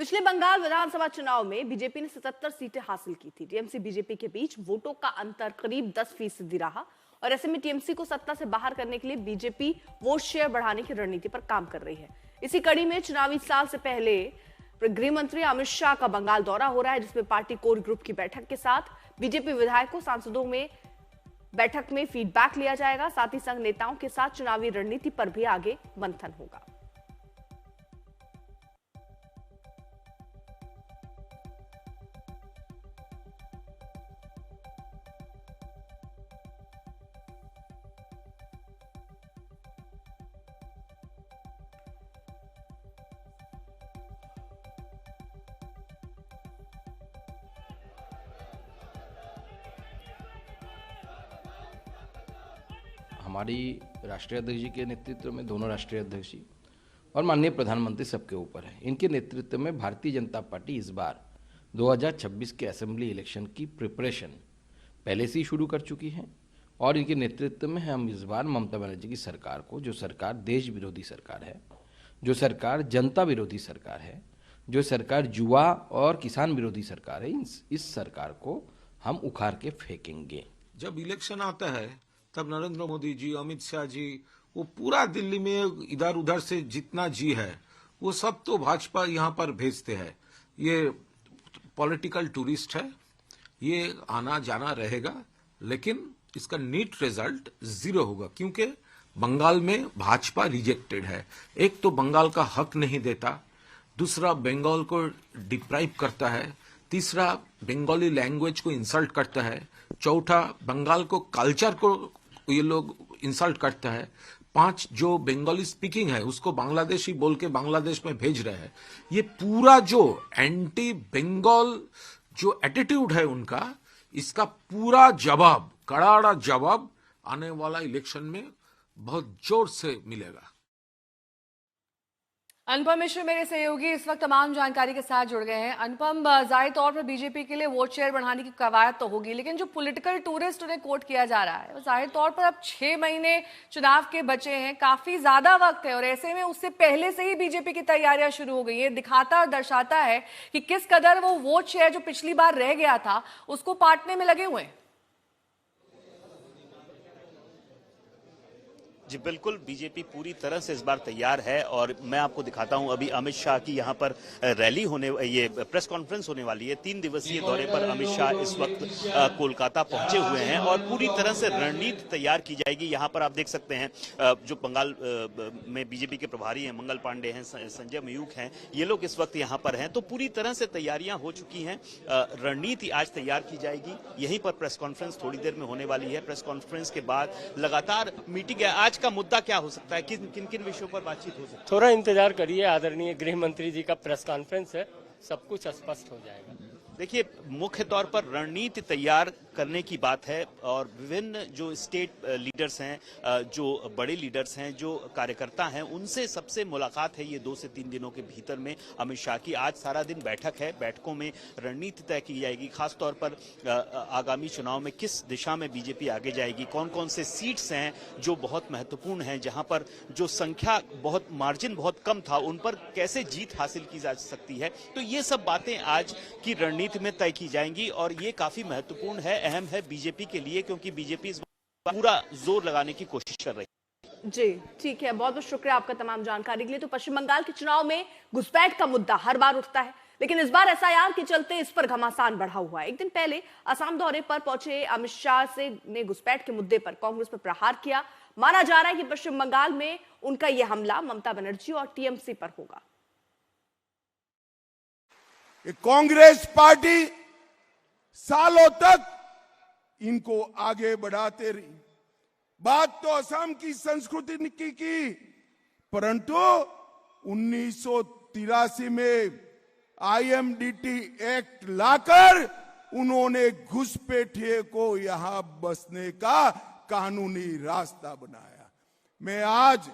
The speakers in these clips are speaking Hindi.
पिछले बंगाल विधानसभा चुनाव में बीजेपी ने 77 सीटें हासिल की थी। टीएमसी बीजेपी के बीच वोटों का अंतर करीब 10% रहा और ऐसे में टीएमसी को सत्ता से बाहर करने के लिए बीजेपी वोट शेयर बढ़ाने की रणनीति पर काम कर रही है। इसी कड़ी में चुनावी साल से पहले गृह मंत्री अमित शाह का बंगाल दौरा हो रहा है, जिसमें पार्टी कोर ग्रुप की बैठक के साथ बीजेपी विधायकों सांसदों में बैठक में फीडबैक लिया जाएगा। साथ ही संघ नेताओं के साथ चुनावी रणनीति पर भी आगे मंथन होगा। हमारी राष्ट्रीय अध्यक्ष जी के नेतृत्व में दोनों राष्ट्रीय अध्यक्ष जी और माननीय प्रधानमंत्री सबके ऊपर है। इनके नेतृत्व में भारतीय जनता पार्टी इस बार 2026 के असेंबली इलेक्शन की प्रिपरेशन पहले से ही शुरू कर चुकी है और इनके नेतृत्व में हम इस बार ममता बनर्जी की सरकार को, जो सरकार देश विरोधी सरकार है, जो सरकार जनता विरोधी सरकार है, जो सरकार युवा और किसान विरोधी सरकार है, इस सरकार को हम उखाड़ के फेंकेंगे। जब इलेक्शन आता है तब नरेंद्र मोदी जी, अमित शाह जी, वो पूरा दिल्ली में इधर उधर से जितना जी है वो सब तो भाजपा यहाँ पर भेजते हैं। ये पॉलिटिकल टूरिस्ट है, ये आना जाना रहेगा, लेकिन इसका नीट रिजल्ट 0 होगा क्योंकि बंगाल में भाजपा रिजेक्टेड है। एक तो बंगाल का हक नहीं देता, दूसरा बंगाल को डिप्राइव करता है, तीसरा बंगाली लैंग्वेज को इंसल्ट करता है, चौथा बंगाल को कल्चर को ये लोग इंसल्ट करता है, 5 जो बंगाली स्पीकिंग है उसको बांग्लादेशी बोल के बांग्लादेश में भेज रहे हैं। ये पूरा जो एंटी बंगाल जो एटीट्यूड है उनका, इसका पूरा जवाब, करारा जवाब आने वाला इलेक्शन में बहुत जोर से मिलेगा। अनुपम मिश्र मेरे सहयोगी इस वक्त तमाम जानकारी के साथ जुड़ गए हैं। अनुपम, जाहिर तौर पर बीजेपी के लिए वोट शेयर बढ़ाने की कवायद तो होगी, लेकिन जो पॉलिटिकल टूरिस्ट उन्हें कोट किया जा रहा है, जाहिर तौर पर अब 6 महीने चुनाव के बचे हैं, काफी ज्यादा वक्त है और ऐसे में उससे पहले से ही बीजेपी की तैयारियां शुरू हो गई है। दिखाता और दर्शाता है कि किस कदर वो वोट शेयर जो पिछली बार रह गया था उसको पाटने में लगे हुए हैं। जी बिल्कुल, बीजेपी पूरी तरह से इस बार तैयार है और मैं आपको दिखाता हूं, अभी अमित शाह की यहां पर रैली होने, ये प्रेस कॉन्फ्रेंस होने वाली है। 3 दिवसीय दौरे पर अमित शाह इस वक्त कोलकाता पहुंचे हुए हैं और पूरी तरह से रणनीति तैयार की जाएगी। यहां पर आप देख सकते हैं जो बंगाल में बीजेपी के प्रभारी हैं, मंगल पांडे हैं, संजय मयूख हैं, ये लोग इस वक्त यहाँ पर हैं। तो पूरी तरह से तैयारियां हो चुकी हैं। रणनीति आज तैयार की जाएगी। यहीं पर प्रेस कॉन्फ्रेंस थोड़ी देर में होने वाली है। प्रेस कॉन्फ्रेंस के बाद लगातार मीटिंग है। आज का मुद्दा क्या हो सकता है, किन किन विषयों पर बातचीत हो सकती है? थोड़ा इंतजार करिए, आदरणीय गृह मंत्री जी का प्रेस कॉन्फ्रेंस है, सब कुछ स्पष्ट हो जाएगा। देखिए, मुख्य तौर पर रणनीति तैयार करने की बात है और विभिन्न जो स्टेट लीडर्स हैं, जो बड़े लीडर्स हैं, जो कार्यकर्ता हैं, उनसे सबसे मुलाकात है ये 2 से 3 दिनों के भीतर में अमित शाह की। आज सारा दिन बैठक है, बैठकों में रणनीति तय की जाएगी। खासतौर पर आगामी चुनाव में किस दिशा में बीजेपी आगे जाएगी, कौन कौन से सीट्स हैं जो बहुत महत्वपूर्ण हैं, जहां पर जो संख्या बहुत, मार्जिन बहुत कम था, उन पर कैसे जीत हासिल की जा सकती है। तो ये सब बातें आज की रणनीति में तय की जाएंगी और ये काफी महत्वपूर्ण है, अहम है बीजेपी के लिए, क्योंकि बीजेपी इस पूरा जोर लगाने की कोशिश कर रही है। जी ठीक है, बहुत बहुत शुक्रिया आपका तमाम जानकारी के लिए। तो पश्चिम बंगाल के चुनाव में घुसपैठ का मुद्दा हर बार उठता है, लेकिन इस बार एसआईआर के चलते इस पर घमासान बढ़ा हुआ है। एक दिन पहले असम दौरे पर पहुंचे अमित शाह ने घुसपैठ के मुद्दे पर कांग्रेस पर प्रहार किया। माना जा रहा है कि पश्चिम बंगाल में उनका यह हमला ममता बनर्जी और टीएमसी पर होगा। कांग्रेस पार्टी सालों तक इनको आगे बढ़ाते रही। बात तो असम की संस्कृति की, परंतु 1983 में आईएमडीटी एक्ट लाकर उन्होंने घुसपैठिए को यहां बसने का कानूनी रास्ता बनाया। मैं आज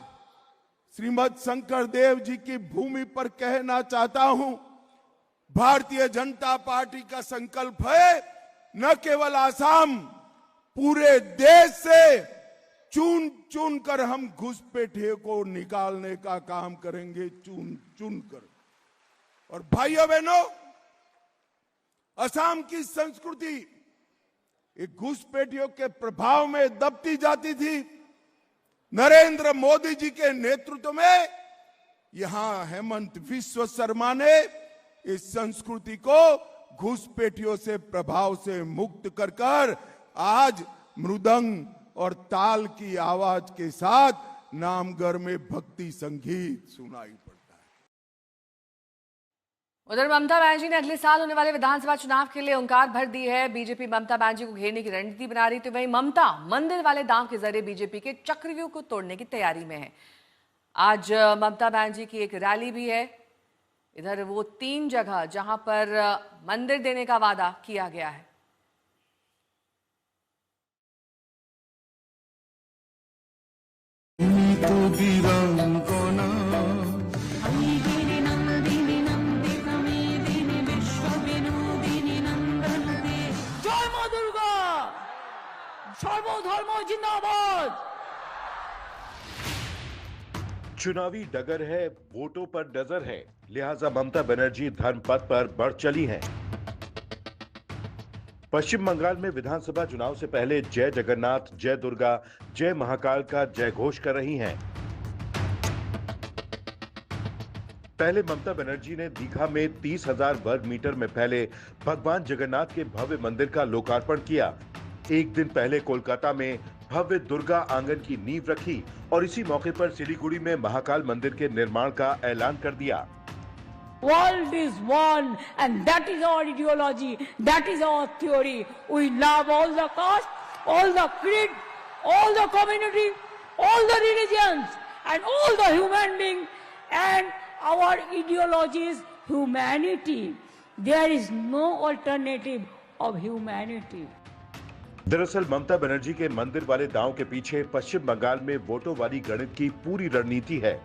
श्रीमद शंकर देव जी की भूमि पर कहना चाहता हूं, भारतीय जनता पार्टी का संकल्प है न केवल आसाम, पूरे देश से चुन चुन कर हम घुसपैठिए को निकालने का काम करेंगे, चुन चुन कर। और भाइयों बहनों, असम की संस्कृति एक घुसपैठियों के प्रभाव में दबती जाती थी। नरेंद्र मोदी जी के नेतृत्व में यहां हेमंत बिस्वा शर्मा ने इस संस्कृति को घुसपैठियों से प्रभाव से मुक्त कर आज मृदंग और ताल की आवाज के साथ नामगर में भक्ति संगीत सुनाई पड़ता है। उधर ममता बनर्जी ने अगले साल होने वाले विधानसभा चुनाव के लिए ओंकार भर दी है। बीजेपी ममता बनर्जी को घेरने की रणनीति बना रही थी, वहीं ममता मंदिर वाले दांव के जरिए बीजेपी के चक्रव्यूह को तोड़ने की तैयारी में है। आज ममता बनर्जी की एक रैली भी है। इधर वो 3 जगह जहां पर मंदिर देने का वादा किया गया है। जय मां दुर्गा, सर्वधर्म जिंदाबाद। चुनावी डगर है, वोटों पर नजर है, लिहाजा ममता बनर्जी धर्म पथ पर बढ़ चली हैं। पश्चिम बंगाल में विधानसभा चुनाव से पहले जय जगन्नाथ, जय दुर्गा, जय महाकाल का जय घोष कर रही हैं। पहले ममता बनर्जी ने दीघा में 30,000 वर्ग मीटर में फैले भगवान जगन्नाथ के भव्य मंदिर का लोकार्पण किया। एक दिन पहले कोलकाता में भव्य दुर्गा आंगन की नींव रखी और इसी मौके पर सिलीगुड़ी में महाकाल मंदिर के निर्माण का ऐलान कर दिया। World is one and that is our ideology, that is our theory. We love all the caste, all the creed, all the community, all the religions and all the human beings, and our ideology is humanity. There is no alternative of humanity. दरअसल ममता बनर्जी के मंदिर वाले दांव के पीछे पश्चिम बंगाल में वोटों वाली गणित की पूरी रणनीति है।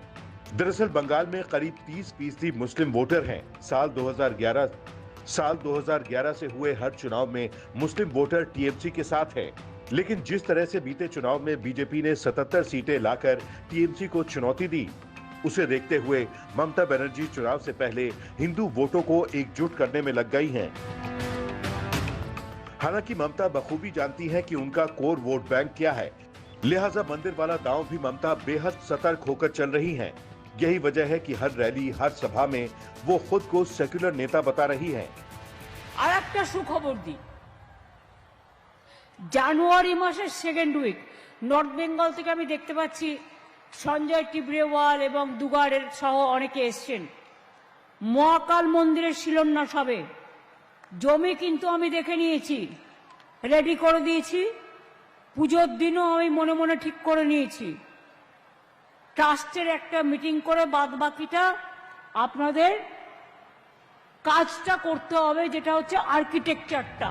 दरअसल बंगाल में करीब 30% मुस्लिम वोटर हैं। साल 2011 से हुए हर चुनाव में मुस्लिम वोटर टीएमसी के साथ हैं। लेकिन जिस तरह से बीते चुनाव में बीजेपी ने 77 सीटें लाकर टीएमसी को चुनौती दी, उसे देखते हुए ममता बनर्जी चुनाव से पहले हिंदू वोटों को एकजुट करने में लग गई हैं। हालांकि ममता बखूबी जानती है कि उनका कोर वोट बैंक क्या है, लिहाजा मंदिर वाला दांव भी ममता बेहद सतर्क होकर चल रही हैं। यही वजह है कि हर रैली, हर सभा में वो खुद को सेक्युलर नेता बता रही हैं। আর একটা সুখবর দিই, জানুয়ারি মাসের সেকেন্ড উইক নর্থ বেঙ্গল থেকে আমি দেখতে পাচ্ছি সঞ্জয় টিবরেওয়াল এবং দুগাড়ের সহ অনেকে এসছেন। মহাকাল মন্দিরের শিলান্যাস হবে, জমি কিন্তু আমি দেখে নিয়েছি, রেডি করে দিয়েছি, পুজোর দিনও আমি মনে মনে ঠিক করে নিয়েছি। ট্রাস্টের একটা মিটিং করে বাদ বাকিটা আপনাদের কাজটা করতে হবে, যেটা হচ্ছে আর্কিটেকচারটা।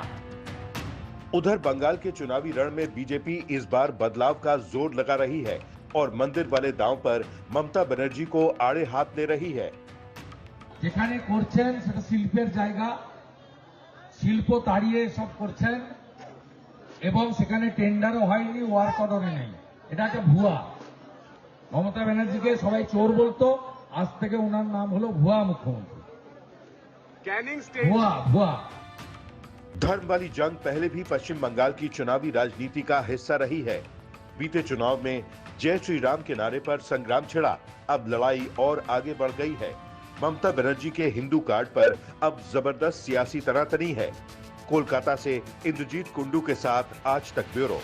उधर बंगाल के चुनावी रण में बीजेपी इस बार बदलाव का जोर लगा रही है और मंदिर वाले दांव पर ममता बनर्जी को आड़े हाथ ले रही है। যেখানে করছেন সেটা শিল্পের জায়গা, শিল্প তাড়িয়ে সব করছেন এবং সেখানে টেন্ডারও হয়নি, ওয়ার্ক অর্ডারও নেই। এটা একটা ভুয়া। মমতা ব্যানার্জিকে সবাই চোর বলতো, আজ থেকে ওনার নাম হলো ভুয়া মুখ্যমন্ত্রী। ভুয়া ভুয়া। धर्म वाली जंग पहले भी पश्चिम बंगाल की चुनावी राजनीति का हिस्सा रही है। बीते चुनाव में जय श्री राम के नारे पर संग्राम छिड़ा, अब लड़ाई और आगे बढ़ गई है। ममता बनर्जी के हिंदू कार्ड पर अब जबरदस्त सियासी तनातनी है। कोलकाता से इंद्रजीत कुंडू के साथ आज तक ब्यूरो।